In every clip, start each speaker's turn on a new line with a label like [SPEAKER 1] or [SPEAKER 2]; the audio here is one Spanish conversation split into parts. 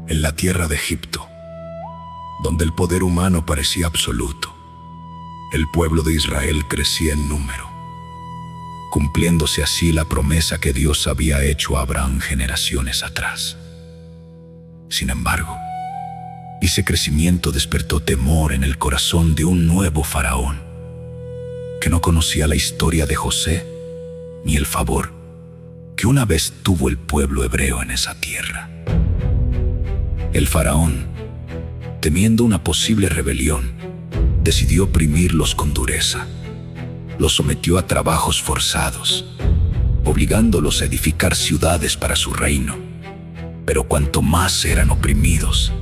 [SPEAKER 1] En la tierra de Egipto, donde el poder humano parecía absoluto, el pueblo de Israel crecía en número, cumpliéndose así la promesa que Dios había hecho a Abraham generaciones atrás. Sin embargo, ese crecimiento despertó temor en el corazón de un nuevo faraón, que no conocía la historia de José ni el favor que una vez tuvo el pueblo hebreo en esa tierra. El faraón, temiendo una posible rebelión, decidió oprimirlos con dureza. Los sometió a trabajos forzados, obligándolos a edificar ciudades para su reino. Pero cuanto más eran oprimidos,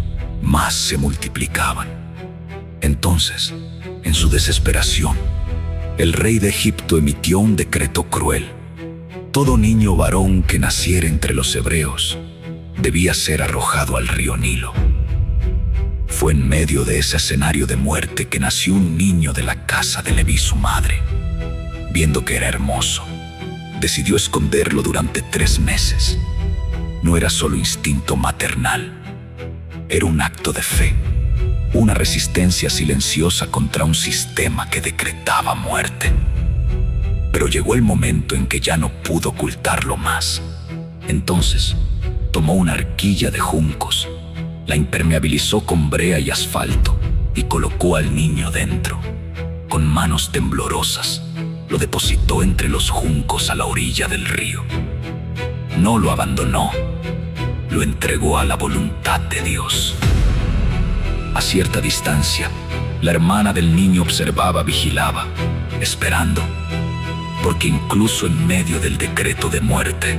[SPEAKER 1] más se multiplicaban. Entonces, en su desesperación, el rey de Egipto emitió un decreto cruel. Todo niño varón que naciera entre los hebreos debía ser arrojado al río Nilo. Fue en medio de ese escenario de muerte que nació un niño de la casa de Leví, su madre. Viendo que era hermoso, decidió esconderlo durante 3 meses. No era solo instinto maternal, era un acto de fe, una resistencia silenciosa contra un sistema que decretaba muerte. Pero llegó el momento en que ya no pudo ocultarlo más. Entonces, tomó una arquilla de juncos, la impermeabilizó con brea y asfalto y colocó al niño dentro. Con manos temblorosas, lo depositó entre los juncos a la orilla del río. No lo abandonó, lo entregó a la voluntad de Dios. A cierta distancia, la hermana del niño observaba, vigilaba, esperando, porque incluso en medio del decreto de muerte,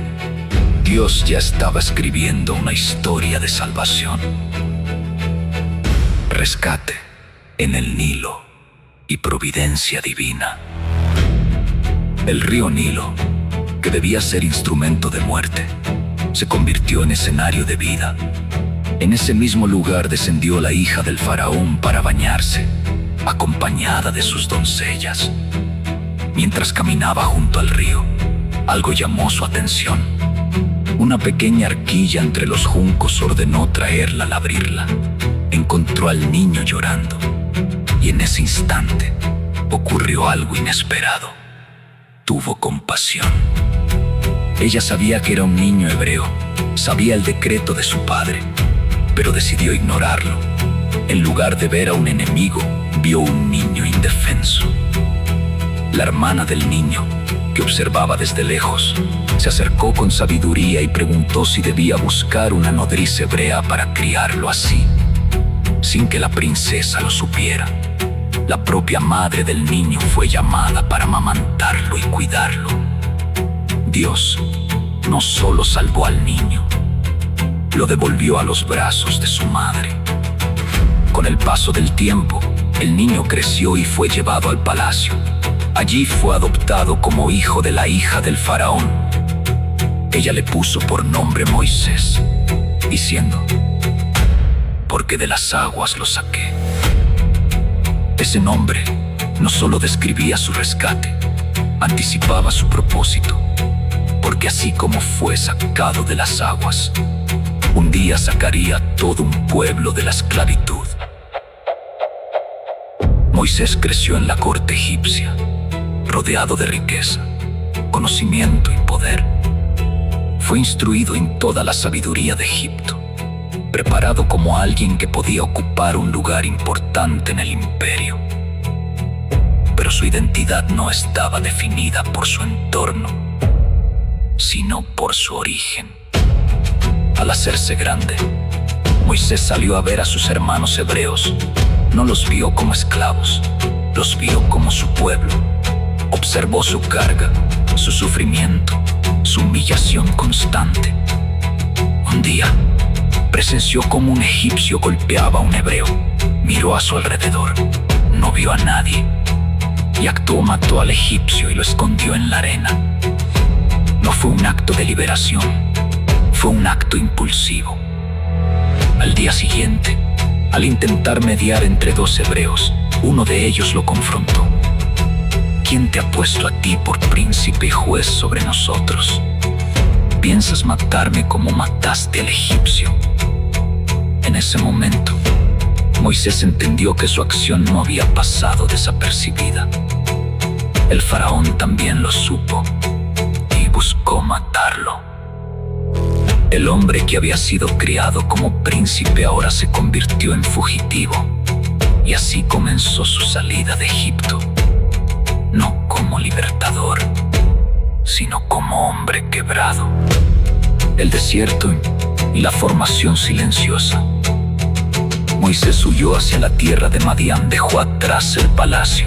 [SPEAKER 1] Dios ya estaba escribiendo una historia de salvación. Rescate en el Nilo y providencia divina. El río Nilo, que debía ser instrumento de muerte, se convirtió en escenario de vida. En ese mismo lugar descendió la hija del faraón para bañarse, acompañada de sus doncellas. Mientras caminaba junto al río, algo llamó su atención. Una pequeña arquilla entre los juncos ordenó traerla al abrirla. Encontró al niño llorando, y en ese instante ocurrió algo inesperado. Tuvo compasión. Ella sabía que era un niño hebreo, sabía el decreto de su padre, pero decidió ignorarlo. En lugar de ver a un enemigo, vio un niño indefenso. La hermana del niño, que observaba desde lejos, se acercó con sabiduría y preguntó si debía buscar una nodriza hebrea para criarlo así. Sin que la princesa lo supiera, la propia madre del niño fue llamada para amamantarlo y cuidarlo. Dios no solo salvó al niño, lo devolvió a los brazos de su madre. Con el paso del tiempo, el niño creció y fue llevado al palacio. Allí fue adoptado como hijo de la hija del faraón. Ella le puso por nombre Moisés, diciendo: porque de las aguas lo saqué. Ese nombre no solo describía su rescate, anticipaba su propósito, porque así como fue sacado de las aguas, un día sacaría a todo un pueblo de la esclavitud. Moisés creció en la corte egipcia, rodeado de riqueza, conocimiento y poder. Fue instruido en toda la sabiduría de Egipto, preparado como alguien que podía ocupar un lugar importante en el imperio. Pero su identidad no estaba definida por su entorno, sino por su origen. Al hacerse grande, Moisés salió a ver a sus hermanos hebreos. No los vio como esclavos, los vio como su pueblo. Observó su carga, su sufrimiento, su humillación constante. Un día, presenció cómo un egipcio golpeaba a un hebreo. Miró a su alrededor, no vio a nadie, y mató al egipcio y lo escondió en la arena. No fue un acto de liberación, fue un acto impulsivo. Al día siguiente, al intentar mediar entre 2 hebreos, uno de ellos lo confrontó. ¿Quién te ha puesto a ti por príncipe y juez sobre nosotros? ¿Piensas matarme como mataste al egipcio?
[SPEAKER 2] En ese momento, Moisés entendió que su acción no había pasado desapercibida. El faraón también lo supo y buscó matarlo. El hombre que había sido criado como príncipe ahora se convirtió en fugitivo, y así comenzó su salida de Egipto, no como libertador, sino como hombre quebrado. El desierto y la formación silenciosa. Moisés huyó hacia la tierra de Madián, dejó atrás el palacio,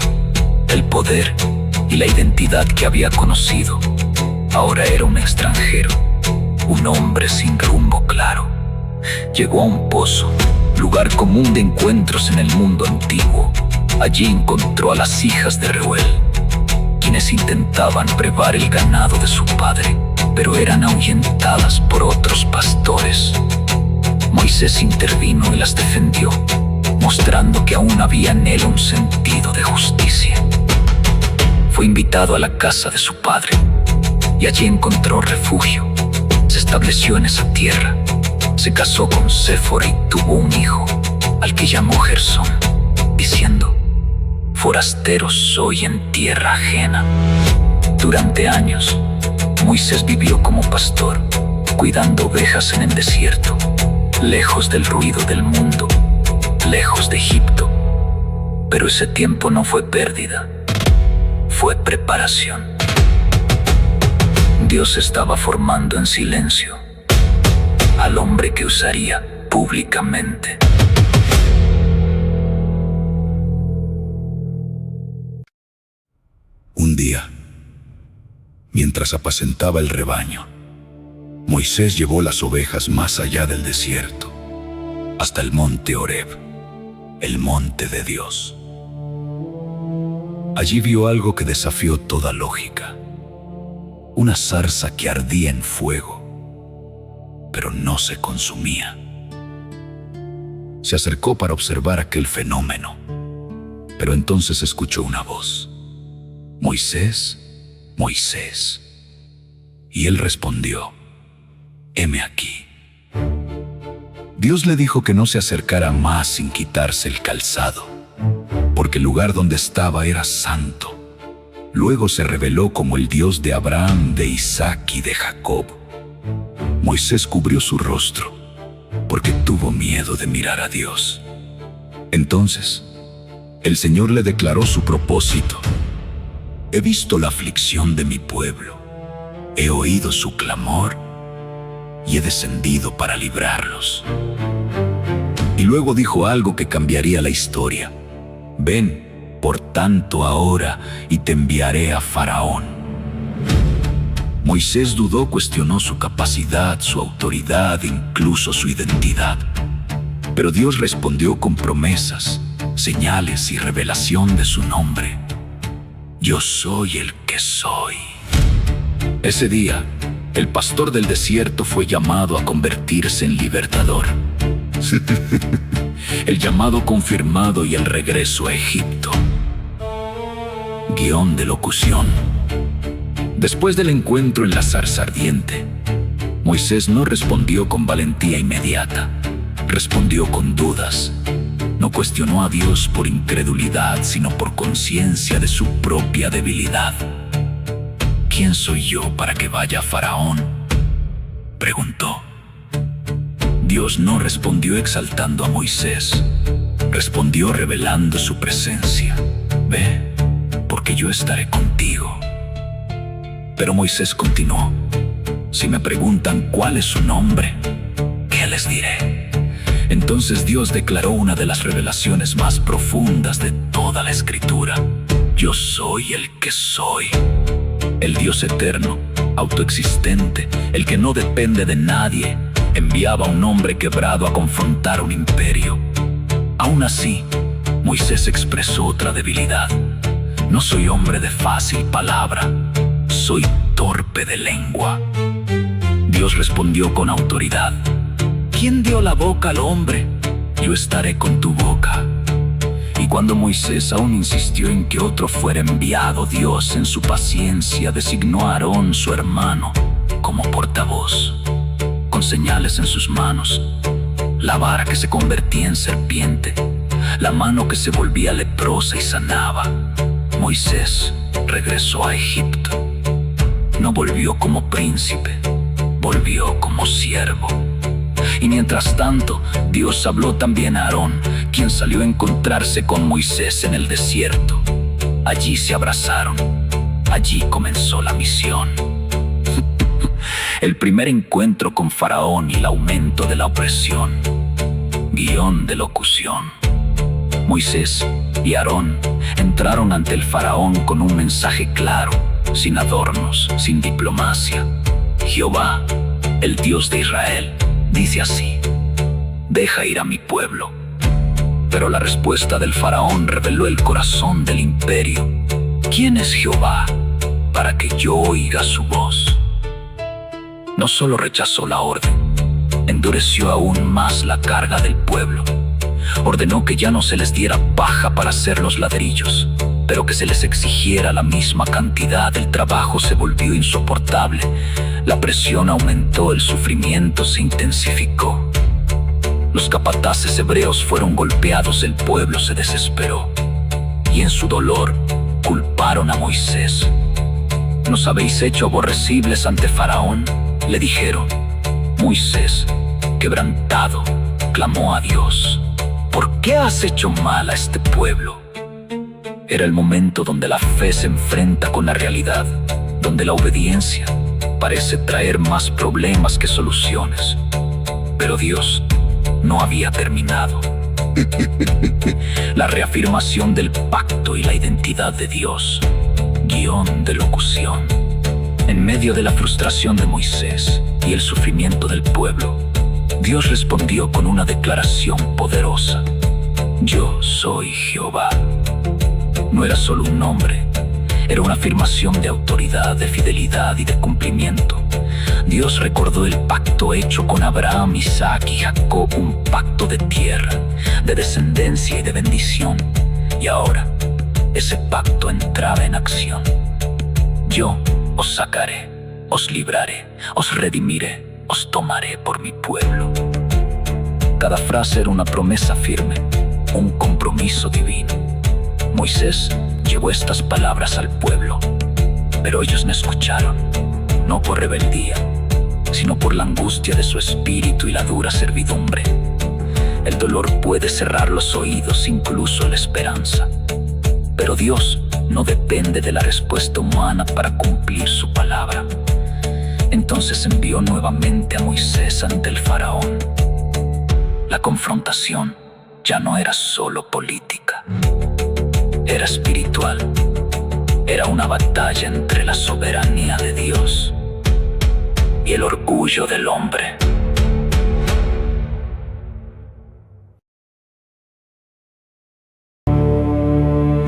[SPEAKER 2] el poder y la identidad que había conocido. Ahora era un extranjero, un hombre sin rumbo claro. Llegó a un pozo, lugar común de encuentros en el mundo antiguo. Allí encontró a las hijas de Reuel, quienes intentaban brevar el ganado de su padre, pero eran ahuyentadas por otros pastores. Moisés intervino y las defendió, mostrando que aún había en él un sentido de justicia. Fue invitado a la casa de su padre y allí encontró refugio. Se estableció en esa tierra, se casó con Séfora y tuvo un hijo, al que llamó Gersón, diciendo: forastero soy en tierra ajena. Durante años, Moisés vivió como pastor, cuidando ovejas en el desierto, lejos del ruido del mundo, lejos de Egipto. Pero ese tiempo no fue pérdida, fue preparación. Dios estaba formando en silencio al hombre que usaría públicamente.
[SPEAKER 1] Un día, mientras apacentaba el rebaño, Moisés llevó las ovejas más allá del desierto, hasta el monte Horeb, el monte de Dios. Allí vio algo que desafió toda lógica: una zarza que ardía en fuego, pero no se consumía. Se acercó para observar aquel fenómeno, pero entonces escuchó una voz: Moisés, Moisés. Y él respondió: heme aquí. Dios le dijo que no se acercara más sin quitarse el calzado, porque el lugar donde estaba era santo. Luego se reveló como el Dios de Abraham, de Isaac y de Jacob. Moisés cubrió su rostro, porque tuvo miedo de mirar a Dios. Entonces, el Señor le declaró su propósito: he visto la aflicción de mi pueblo, he oído su clamor y he descendido para librarlos. Y luego dijo algo que cambiaría la historia: ven, por tanto, ahora, y te enviaré a Faraón. Moisés dudó, cuestionó su capacidad, su autoridad, incluso su identidad. Pero Dios respondió con promesas, señales y revelación de su nombre: yo soy el que soy. Ese día, el pastor del desierto fue llamado a convertirse en libertador. El llamado confirmado y el regreso a Egipto. Guión de locución. Después del encuentro en la zarza ardiente, Moisés no respondió con valentía inmediata, respondió con dudas. No cuestionó a Dios por incredulidad, sino por conciencia de su propia debilidad. ¿Quién soy yo para que vaya a Faraón?, preguntó. Dios no respondió exaltando a Moisés, respondió revelando su presencia: ve, porque yo estaré contigo. Pero Moisés continuó: si me preguntan cuál es su nombre, ¿qué les diré? Entonces Dios declaró una de las revelaciones más profundas de toda la Escritura: yo soy el que soy. El Dios eterno, autoexistente, el que no depende de nadie, enviaba a un hombre quebrado a confrontar un imperio. Aún así, Moisés expresó otra debilidad: no soy hombre de fácil palabra, soy torpe de lengua. Dios respondió con autoridad: ¿quién dio la boca al hombre? Yo estaré con tu boca. Y cuando Moisés aún insistió en que otro fuera enviado, Dios en su paciencia designó a Aarón, su hermano, como portavoz. Con señales en sus manos,
[SPEAKER 2] la vara que se convertía en serpiente, la mano que se volvía leprosa y sanaba. Moisés regresó a Egipto. No volvió como príncipe, volvió como siervo. Y mientras tanto, Dios habló también a Aarón, quien salió a encontrarse con Moisés en el desierto. Allí se abrazaron, allí comenzó la misión. El primer encuentro con Faraón y el aumento de la opresión. Guión de locución. Moisés y Aarón entraron ante el Faraón con un mensaje claro, sin adornos, sin diplomacia. Jehová, el Dios de Israel, dice así: deja ir a mi pueblo. Pero la respuesta del Faraón reveló el corazón del imperio. ¿Quién es Jehová para que yo oiga su voz? No solo rechazó la orden, endureció aún más la carga del pueblo. Ordenó que ya no se les diera paja para hacer los ladrillos, pero que se les exigiera la misma cantidad. El trabajo se volvió insoportable, la presión aumentó, el sufrimiento se intensificó. Los capataces hebreos fueron golpeados, el pueblo se desesperó, y en su dolor culparon a Moisés. ¿Nos habéis hecho aborrecibles ante Faraón?, le dijeron. Moisés, quebrantado, clamó a Dios: ¿por qué has hecho mal a este pueblo? Era el momento donde la fe se enfrenta con la realidad, donde la obediencia parece traer más problemas que soluciones. Pero Dios no había terminado. La reafirmación del pacto y la identidad de Dios. Guión de locución. En medio de la frustración de Moisés y el sufrimiento del pueblo, Dios respondió con una declaración poderosa: yo soy Jehová. No era solo un nombre, era una afirmación de autoridad, de fidelidad y de cumplimiento. Dios recordó el pacto hecho con Abraham, Isaac y Jacob, un pacto de tierra, de descendencia y de bendición. Y ahora, ese pacto entraba en acción. Yo os sacaré, os libraré, os redimiré, os tomaré por mi pueblo. Cada frase era una promesa firme, un compromiso divino. Moisés llevó estas palabras al pueblo, pero ellos no escucharon, no por rebeldía, sino por la angustia de su espíritu y la dura servidumbre. El dolor puede cerrar los oídos, incluso la esperanza. Pero Dios no depende de la respuesta humana para cumplir su palabra. Entonces envió nuevamente a Moisés ante el Faraón. La confrontación ya no era solo política, era espiritual. Era una batalla entre la soberanía de Dios y el orgullo del hombre.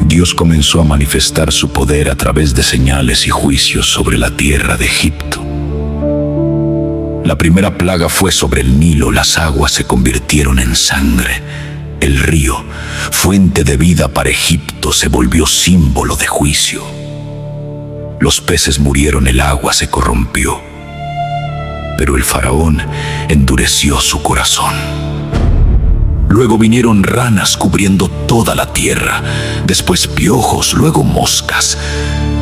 [SPEAKER 1] Dios comenzó a manifestar su poder a través de señales y juicios sobre la tierra de Egipto. La primera plaga fue sobre el Nilo. Las aguas se convirtieron en sangre. El río, fuente de vida para Egipto, se volvió símbolo de juicio. Los peces murieron, el agua se corrompió. Pero el faraón endureció su corazón. Luego vinieron ranas cubriendo toda la tierra, después piojos, luego moscas.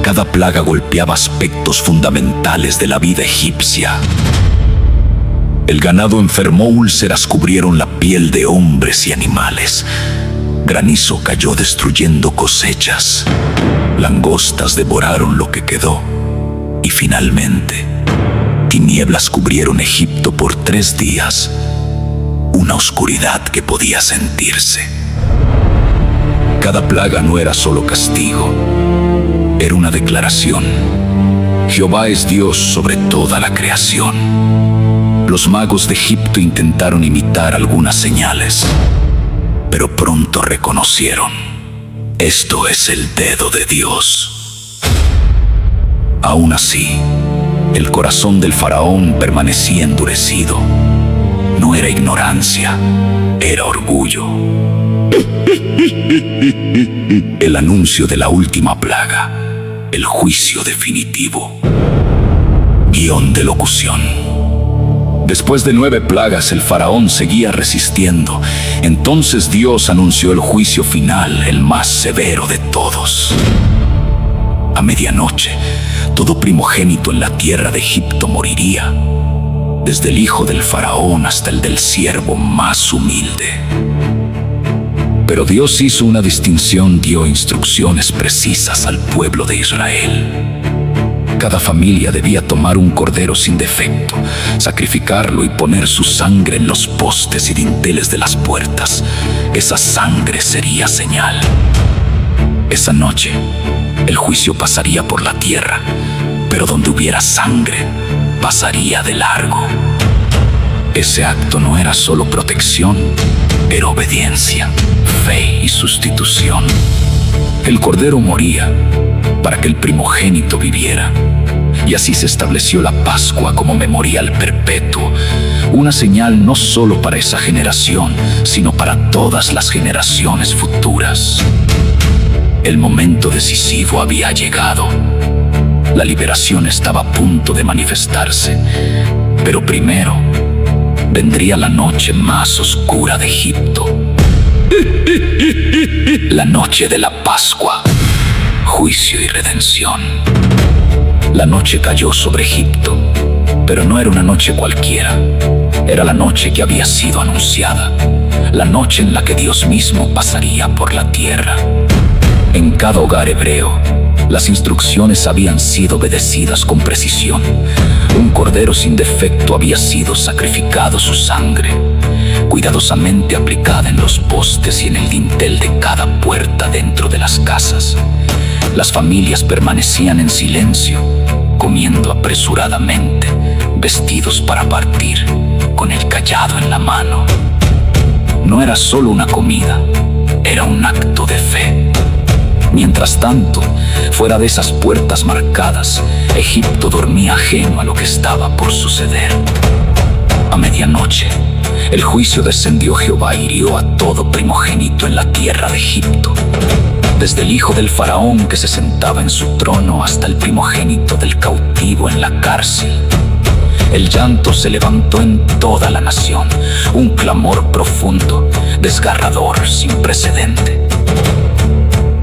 [SPEAKER 1] Cada plaga golpeaba aspectos fundamentales de la vida egipcia. El ganado enfermó, úlceras cubrieron la piel de hombres y animales. Granizo cayó destruyendo cosechas. Langostas devoraron lo que quedó. Y finalmente, tinieblas cubrieron Egipto por 3 días. Una oscuridad que podía sentirse. Cada plaga no era solo castigo, era una declaración. Jehová es Dios sobre toda la creación. Los magos de Egipto intentaron imitar algunas señales, pero pronto reconocieron: esto es el dedo de Dios. Aún así, el corazón del faraón permanecía endurecido. No era ignorancia, era orgullo. El anuncio de la última plaga, el juicio definitivo. Guión de locución. Después de 9 plagas, el faraón seguía resistiendo. Entonces Dios anunció el juicio final, el más severo de todos. A medianoche, todo primogénito en la tierra de Egipto moriría, desde el hijo del faraón hasta el del siervo más humilde. Pero Dios hizo una distinción, dio instrucciones precisas al pueblo de Israel. Cada familia debía tomar un cordero sin defecto, sacrificarlo y poner su sangre en los postes y dinteles de las puertas. Esa sangre sería señal. Esa noche, el juicio pasaría por la tierra, pero donde hubiera sangre, pasaría de largo. Ese acto no era solo protección, era obediencia, fe y sustitución. El cordero moría para que el primogénito viviera. Y así se estableció la Pascua como memorial perpetuo, una señal no solo para esa generación, sino para todas las generaciones futuras. El momento decisivo había llegado. La liberación estaba a punto de manifestarse, pero primero vendría la noche más oscura de Egipto. La noche de la Pascua, juicio y redención. La noche cayó sobre Egipto, pero no era una noche cualquiera. Era la noche que había sido anunciada, la noche en la que Dios mismo pasaría por la tierra. En cada hogar hebreo, las instrucciones habían sido obedecidas con precisión. Un cordero sin defecto había sido sacrificado, su sangre cuidadosamente aplicada en los postes y en el dintel de cada puerta dentro de las casas. Las familias permanecían en silencio, comiendo apresuradamente, vestidos para partir, con el cayado en la mano. No era solo una comida, era un acto de fe. Mientras tanto, fuera de esas puertas marcadas, Egipto dormía ajeno a lo que estaba por suceder. A medianoche, el juicio descendió. Jehová hirió a todo primogénito en la tierra de Egipto, desde el hijo del faraón que se sentaba en su trono hasta el primogénito del cautivo en la cárcel. El llanto se levantó en toda la nación, un clamor profundo, desgarrador, sin precedente.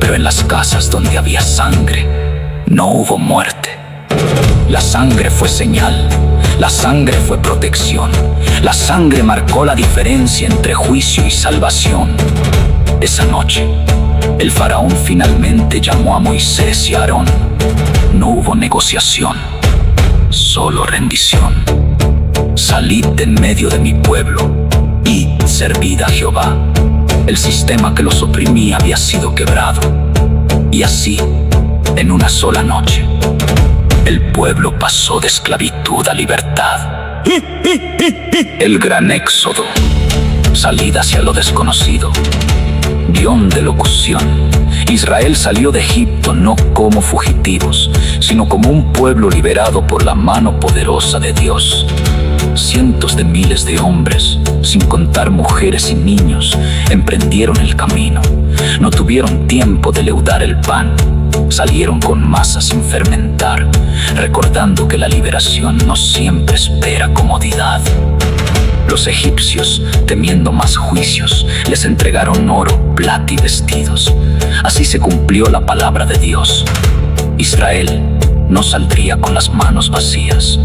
[SPEAKER 1] Pero en las casas donde había sangre, no hubo muerte. La sangre fue señal, la sangre fue protección, la sangre marcó la diferencia entre juicio y salvación. Esa noche, el faraón finalmente llamó a Moisés y a Aarón. No hubo negociación, solo rendición. Salid de en medio de mi pueblo y servid a Jehová. El sistema que los oprimía había sido quebrado. Y así, en una sola noche, el pueblo pasó de esclavitud a libertad. El gran éxodo, salida hacia lo desconocido. Guión de locución. Israel salió de Egipto no como fugitivos, sino como un pueblo liberado por la mano poderosa de Dios. Cientos de miles de hombres, sin contar mujeres y niños, emprendieron el camino. No tuvieron tiempo de leudar el pan. Salieron con masa sin fermentar, recordando que la liberación no siempre espera comodidad. Los egipcios, temiendo más juicios, les entregaron oro, plata y vestidos. Así se cumplió la palabra de Dios. Israel no saldría con las manos vacías.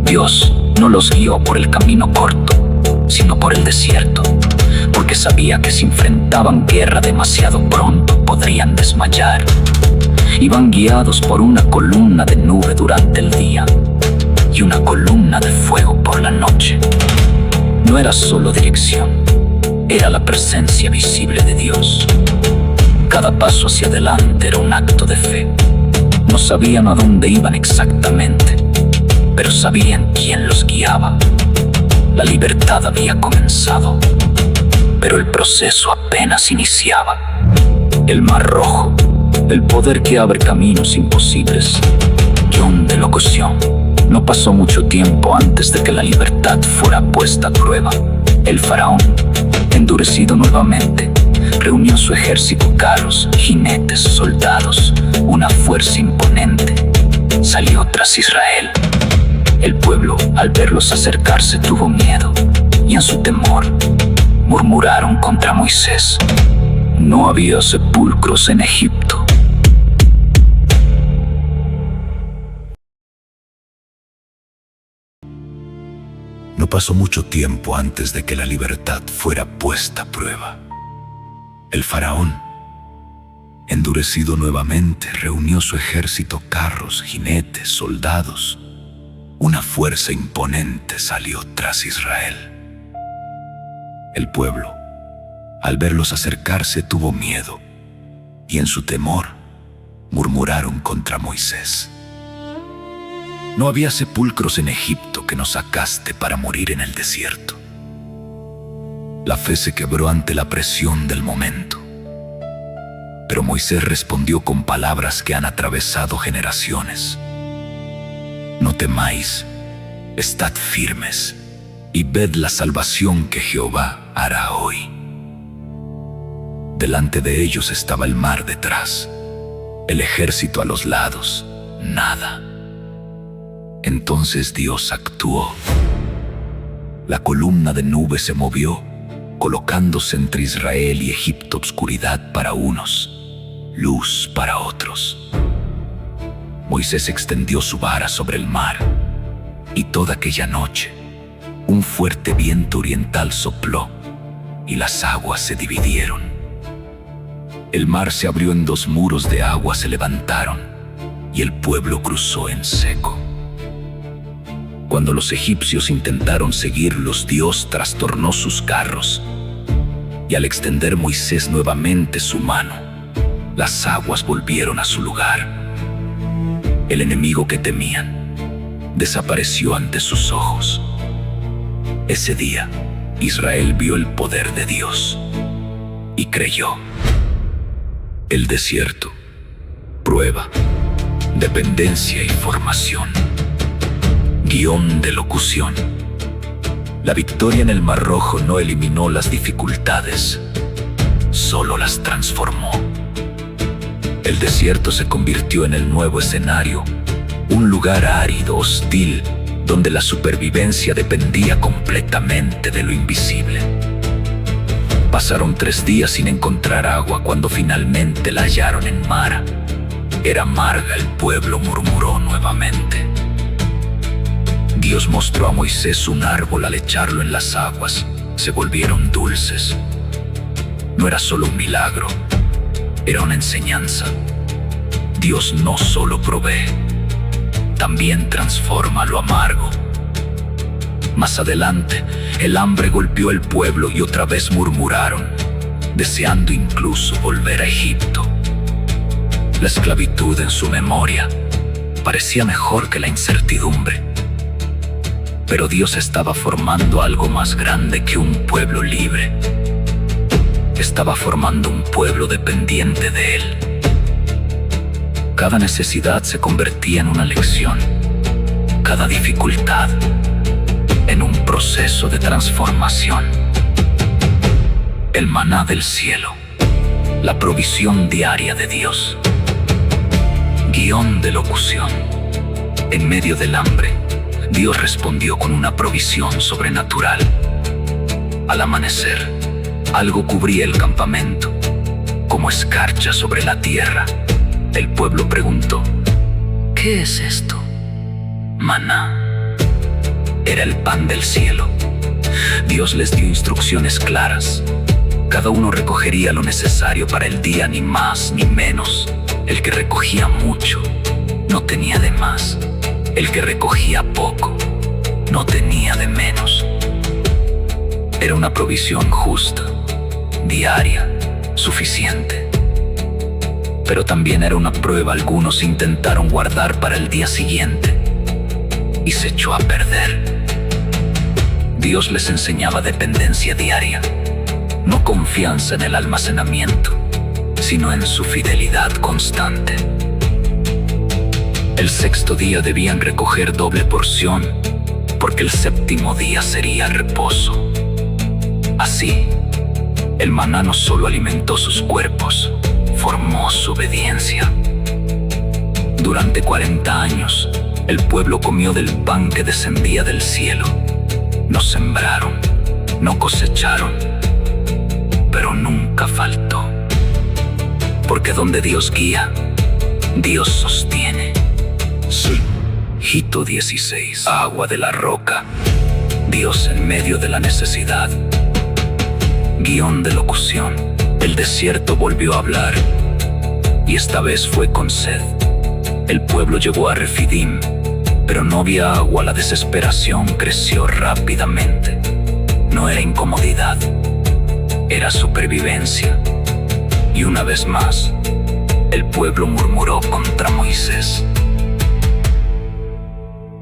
[SPEAKER 1] Dios no los guió por el camino corto, sino por el desierto, porque sabía que si enfrentaban guerra demasiado pronto podrían desmayar. Iban guiados por una columna de nube durante el día y una columna de fuego por la noche. No era solo dirección, era la presencia visible de Dios. Cada paso hacia adelante era un acto de fe. No sabían a dónde iban exactamente, pero sabían quién los guiaba. La libertad había comenzado, pero el proceso apenas iniciaba. El Mar Rojo, el poder que abre caminos imposibles. Guión de locución. No pasó mucho tiempo antes de que la libertad fuera puesta a prueba. El faraón, endurecido nuevamente, reunió su ejército, carros, jinetes, soldados, una fuerza imponente. Salió tras Israel.
[SPEAKER 2] El pueblo, al verlos acercarse, tuvo miedo, y en su temor murmuraron contra Moisés. No había sepulcros en Egipto.
[SPEAKER 1] No pasó mucho tiempo antes de que la libertad fuera puesta a prueba. El faraón, endurecido nuevamente, reunió su ejército, carros, jinetes, soldados. Una fuerza imponente salió tras Israel. El pueblo, al verlos acercarse, tuvo miedo, y en su temor murmuraron contra Moisés. No había sepulcros en Egipto que nos sacaste para morir en el desierto. La fe se quebró ante la presión del momento. Pero Moisés respondió con palabras que han atravesado generaciones. No temáis, estad firmes, y ved la salvación que Jehová hará hoy. Delante de ellos estaba el mar detrás, el ejército a los lados, nada. Entonces Dios actuó. La columna de nube se movió, colocándose entre Israel y Egipto, obscuridad para unos, luz para otros. Moisés extendió su vara sobre el mar, y toda aquella noche un fuerte viento oriental sopló, y las aguas se dividieron. El mar se abrió en dos, muros de agua se levantaron, y el pueblo cruzó en seco. Cuando los egipcios intentaron seguirlos, Dios trastornó sus carros, y al extender Moisés nuevamente su mano, las aguas volvieron a su lugar. El enemigo que temían desapareció ante sus ojos. Ese día, Israel vio el poder de Dios y creyó. El desierto, prueba, dependencia y formación. Guión de locución. La victoria en el Mar Rojo no eliminó las dificultades, solo las transformó. El desierto se convirtió en el nuevo escenario, un lugar árido, hostil, donde la supervivencia dependía completamente de lo invisible. Pasaron 3 días sin encontrar agua cuando finalmente la hallaron en Mara. Era amarga, el pueblo murmuró nuevamente. Dios mostró a Moisés un árbol. Al echarlo en las aguas, se volvieron dulces. No era solo un milagro, era una enseñanza. Dios no solo provee, también transforma lo amargo. Más adelante, el hambre golpeó el pueblo y otra vez murmuraron, deseando incluso volver a Egipto. La esclavitud en su memoria parecía mejor que la incertidumbre. Pero Dios estaba formando algo más grande que un pueblo libre. Estaba formando un pueblo dependiente de Él. Cada necesidad se convertía en una lección, cada dificultad en un proceso de transformación. El maná del cielo, la provisión diaria de Dios. Guión de locución. En medio del hambre, Dios respondió con una provisión sobrenatural. Al amanecer, algo cubría el campamento, como escarcha sobre la tierra. El pueblo preguntó, ¿qué es esto? Maná. Era el pan del cielo. Dios les dio instrucciones claras. Cada uno recogería lo necesario para el día, ni más ni menos. El que recogía mucho no tenía de más. El que recogía poco no tenía de menos. Era una provisión justa, diaria, suficiente. Pero también era una prueba. Algunos intentaron guardar para el día siguiente y se echó a perder. Dios les enseñaba dependencia diaria, no confianza en el almacenamiento, sino en su fidelidad constante. El 6º día debían recoger doble porción, porque el 7º día sería reposo. Así, el maná no solo alimentó sus cuerpos, formó su obediencia. Durante 40 años,
[SPEAKER 2] El pueblo comió del pan que descendía del cielo. No sembraron, no cosecharon, pero nunca faltó. Porque donde Dios guía, Dios sostiene.
[SPEAKER 1] Sí.
[SPEAKER 2] Hito 16. Agua de la roca. Dios en medio de la necesidad. Guión de locución. El desierto volvió a hablar, y esta vez fue con sed. El pueblo llegó a Refidim, pero no había agua. La desesperación creció rápidamente. No era incomodidad, era supervivencia. Y una vez más, el pueblo murmuró contra Moisés.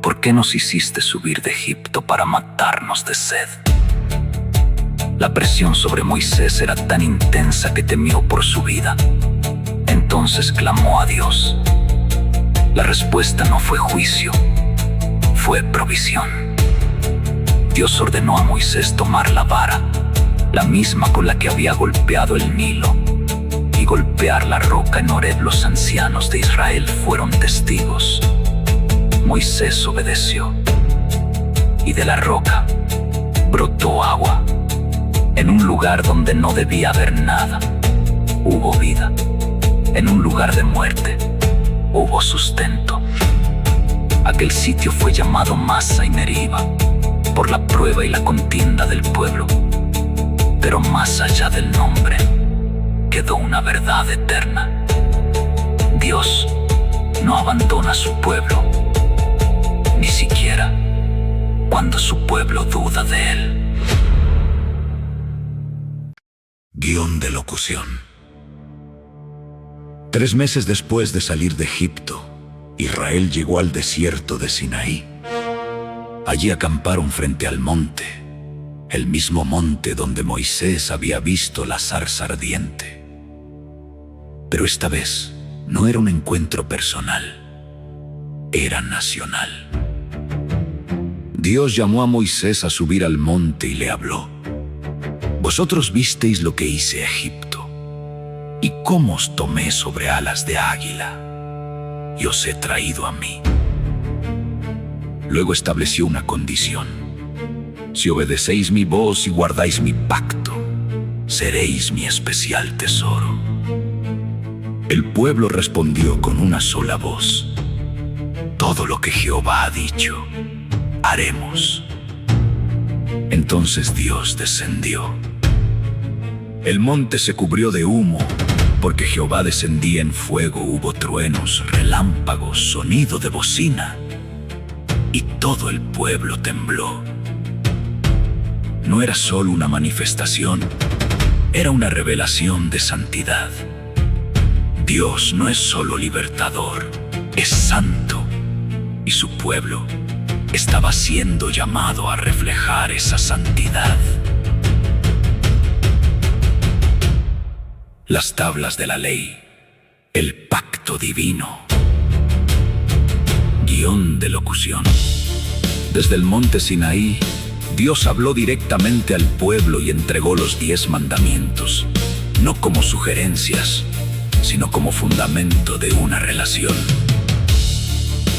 [SPEAKER 2] ¿Por qué nos hiciste subir de Egipto para matarnos de sed? La presión sobre Moisés era tan intensa que temió por su vida. Entonces clamó a Dios. La respuesta no fue juicio, fue provisión. Dios ordenó a Moisés tomar la vara, la misma con la que había golpeado el Nilo, y golpear la roca en Horeb. Los ancianos de Israel fueron testigos. Moisés obedeció, y de la roca brotó agua. En un lugar donde no debía haber nada, hubo vida. En un lugar de muerte, hubo sustento. Aquel sitio fue llamado Masa y Meriba, por la prueba y la contienda del pueblo. Pero más allá del nombre, quedó una verdad eterna. Dios no abandona a su pueblo, ni siquiera cuando su pueblo duda de él.
[SPEAKER 1] Guión de locución. 3 meses después de salir de Egipto, Israel llegó al desierto de Sinaí. Allí acamparon frente al monte, el mismo monte donde Moisés había visto la zarza ardiente. Pero esta vez no era un encuentro personal, era nacional. Dios llamó a Moisés a subir al monte y le habló. Vosotros visteis lo que hice a Egipto, y cómo os tomé sobre alas de águila, y os he traído a mí. Luego estableció una condición. Si obedecéis mi voz y guardáis mi pacto, seréis mi especial tesoro. El pueblo respondió con una sola voz. Todo lo que Jehová ha dicho, haremos. Entonces Dios descendió. El monte se cubrió de humo, porque Jehová descendía en fuego. Hubo truenos, relámpagos, sonido de bocina, y todo el pueblo tembló. No era solo una manifestación, era una revelación de santidad. Dios no es solo libertador, es santo, y su pueblo estaba siendo llamado a reflejar esa santidad. Las tablas de la ley, el pacto divino. Guión de locución. Desde el monte Sinaí, Dios habló directamente al pueblo y entregó los 10 mandamientos, no como sugerencias, sino como fundamento de una relación.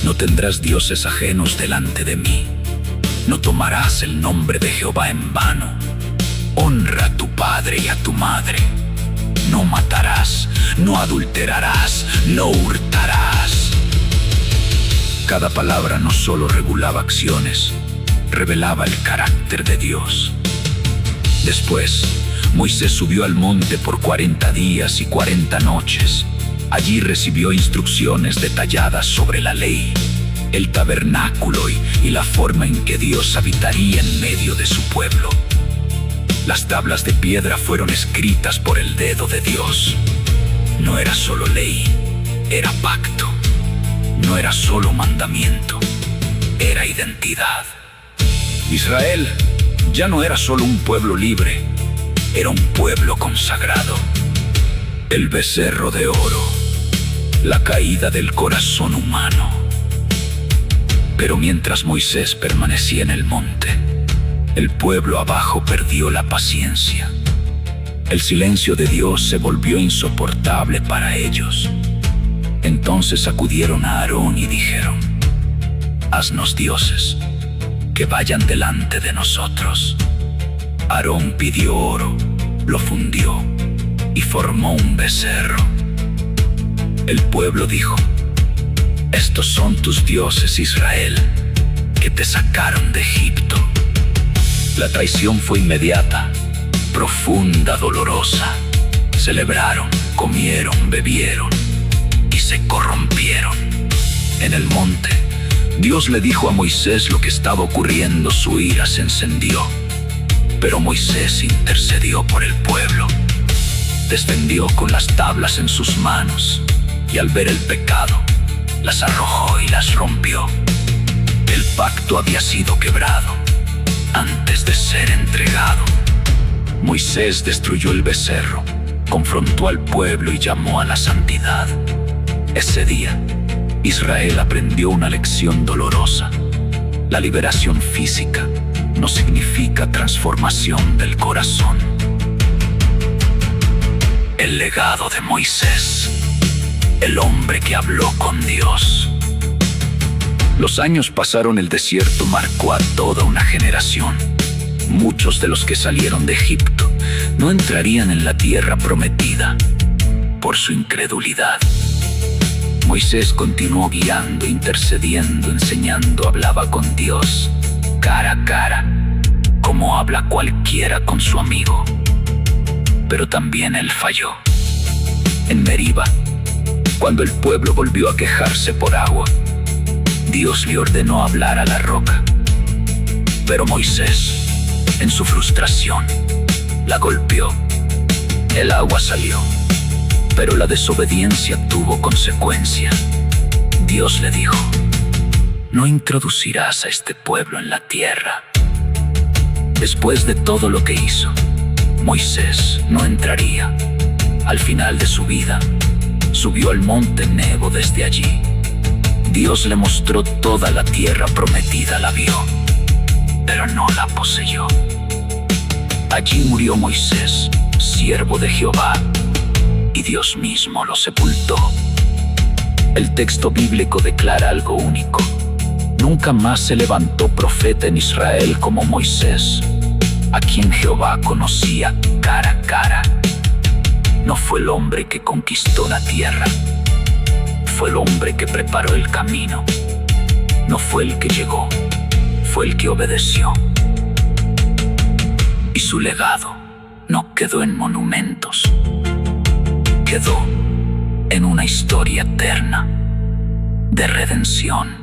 [SPEAKER 1] No tendrás dioses ajenos delante de mí. No tomarás el nombre de Jehová en vano. Honra a tu padre y a tu madre. No matarás, no adulterarás, no hurtarás. Cada palabra no solo regulaba acciones, revelaba el carácter de Dios. Después, Moisés subió al monte por 40 días y 40 noches. Allí recibió instrucciones detalladas sobre la ley, el tabernáculo y la forma en que Dios habitaría en medio de su pueblo. Las tablas de piedra fueron escritas por el dedo de Dios. No era solo ley, era pacto. No era solo mandamiento, era identidad. Israel ya no era solo un pueblo libre, era un pueblo consagrado. El becerro de oro, la caída del corazón humano. Pero mientras Moisés permanecía en el monte, el pueblo abajo perdió la paciencia. El silencio de Dios se volvió insoportable para ellos. Entonces acudieron a Aarón y dijeron:
[SPEAKER 2] haznos dioses que vayan delante de nosotros. Aarón pidió oro, lo fundió y formó un becerro. El pueblo dijo: estos son tus dioses, Israel, que te sacaron de Egipto. La traición fue inmediata, profunda, dolorosa. Celebraron, comieron, bebieron y se corrompieron. En el monte, Dios le dijo a Moisés lo que estaba ocurriendo. Su ira se encendió, pero Moisés intercedió por el pueblo. Descendió con las tablas en sus manos y al ver el pecado, las arrojó y las rompió. El pacto había sido quebrado antes de ser entregado. Moisés destruyó el becerro, confrontó al pueblo y llamó a la santidad. Ese día, Israel aprendió una lección dolorosa. La liberación física no significa transformación del corazón. El legado de Moisés, el hombre que habló con Dios. Los años pasaron, el desierto marcó a toda una generación. Muchos de los que salieron de Egipto no entrarían en la tierra prometida por su incredulidad. Moisés continuó guiando, intercediendo, enseñando, hablaba con Dios cara a cara, como habla cualquiera con su amigo. Pero también él falló. En Meriba, cuando el pueblo volvió a quejarse por agua, Dios le ordenó hablar a la roca. Pero Moisés, en su frustración, la golpeó. El agua salió, pero la desobediencia tuvo consecuencia. Dios le dijo: no introducirás a este pueblo en la tierra. Después de todo lo que hizo, Moisés no entraría. Al final de su vida, subió al monte Nebo. Desde allí, Dios le mostró toda la tierra prometida. La vio, pero no la poseyó. Allí murió Moisés, siervo de Jehová, y Dios mismo lo sepultó. El texto bíblico declara algo único: nunca más se levantó profeta en Israel como Moisés, a quien Jehová conocía cara a cara. No fue el hombre que conquistó la tierra, fue el hombre que preparó el camino. No fue el que llegó, fue el que obedeció. Y su legado no quedó en monumentos, quedó en una historia eterna de redención.